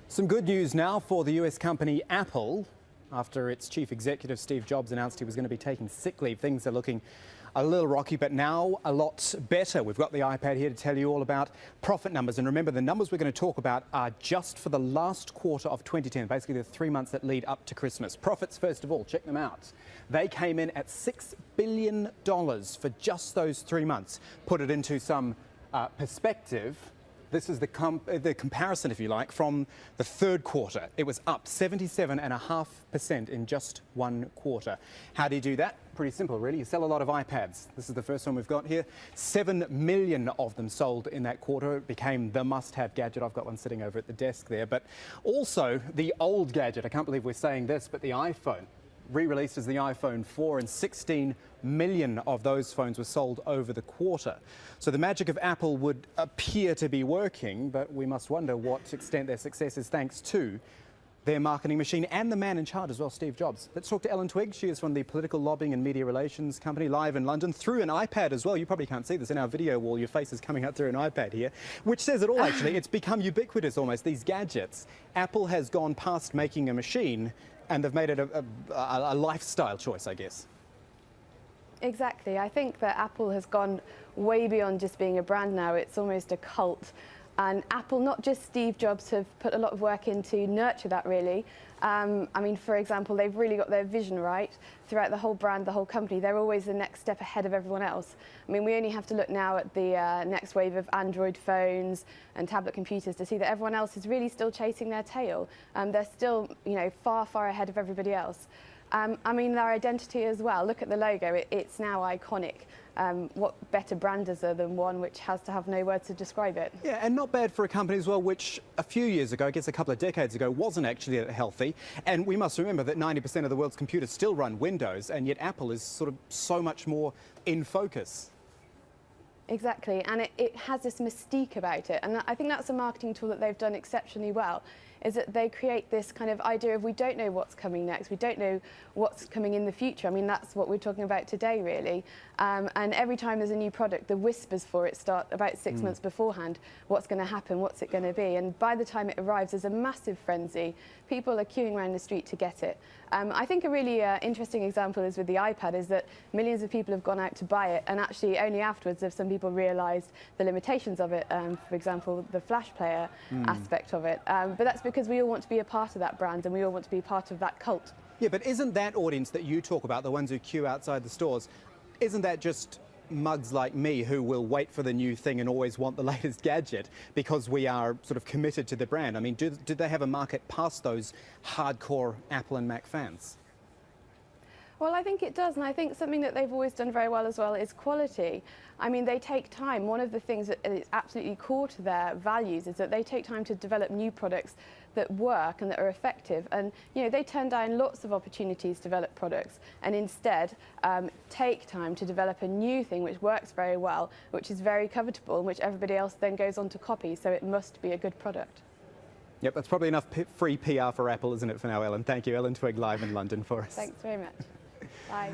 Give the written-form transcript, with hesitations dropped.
Some good news now for the US company Apple. After its chief executive Steve Jobs announced he was going to be taking sick leave, things are looking a little rocky, but now a lot better. We've got the iPad here to tell you all about profit numbers. And remember, the numbers we're going to talk about are just for the last quarter of 2010, basically the 3 months that lead up to Christmas. Profits, first of all, check them out. They came in at $6 billion for just those 3 months. Put it into some perspective. This is the comparison, if you like, from the third quarter. It was up 77.5% in just 1 quarter. How do you do that? Pretty simple, really. You sell a lot of iPads. This is the first one we've got here. 7 million of them sold in that quarter. It became the must-have gadget. I've got one sitting over at the desk there. But also the old gadget. I can't believe we're saying this, but the iPhone. Re-released as the iPhone 4, and 16 million of those phones were sold over the quarter. So the magic of Apple would appear to be working, but we must wonder what extent their success is thanks to their marketing machine and the man in charge as well, Steve Jobs. Let's talk to Ellen Twigg. She is from the political lobbying and media relations company, live in London, through an iPad as well. You probably can't see this in our video wall. Your face is coming up through an iPad here, which says it all, actually. It's become ubiquitous almost, these gadgets. Apple has gone past making a machine, and they've made it a lifestyle choice, I guess. Exactly. I think that Apple has gone way beyond just being a brand now. It's almost a cult. And Apple, not just Steve Jobs, have put a lot of work in to nurture that, really. I mean, for example, they've really got their vision right throughout the whole brand, the whole company. They're always the next step ahead of everyone else. I mean, we only have to look now at the next wave of Android phones and tablet computers to see that everyone else is really still chasing their tail. They're still, far, far ahead of everybody else. I mean, their identity as well. Look at the logo. It's now iconic. What better brand is there than one which has to have no words to describe it? Yeah, and not bad for a company as well, which a few years ago, I guess a couple of decades ago, wasn't actually that healthy. And we must remember that 90% of the world's computers still run Windows, and yet Apple is sort of so much more in focus. Exactly, and it has this mystique about it, and I think that's a marketing tool that they've done exceptionally well, is that they create this kind of idea of we don't know what's coming next, we don't know what's coming in the future. I mean, that's what we're talking about today, really. And every time there's a new product, the whispers for it start about 6 months beforehand. What's going to happen? What's it going to be? And by the time it arrives, there's a massive frenzy. People are queuing around the street to get it. I think a really interesting example is with the iPad, is that millions of people have gone out to buy it, and actually only afterwards have some people realised the limitations of it, for example, the flash player aspect of it. But that's because we all want to be a part of that brand, and we all want to be part of that cult. Yeah, but isn't that audience that you talk about, the ones who queue outside the stores, isn't that just mugs like me who will wait for the new thing and always want the latest gadget because we are sort of committed to the brand? I mean, do they have a market past those hardcore Apple and Mac fans? Well, I think it does, and I think something that they've always done very well as well is quality. I mean, they take time. One of the things that is absolutely core to their values is that they take time to develop new products that work and that are effective. And, they turn down lots of opportunities to develop products and instead take time to develop a new thing which works very well, which is very covetable, and which everybody else then goes on to copy. So it must be a good product. Yep, that's probably enough free PR for Apple, isn't it, for now, Ellen? Thank you. Ellen Twigg, live in London for us. Thanks very much. Bye.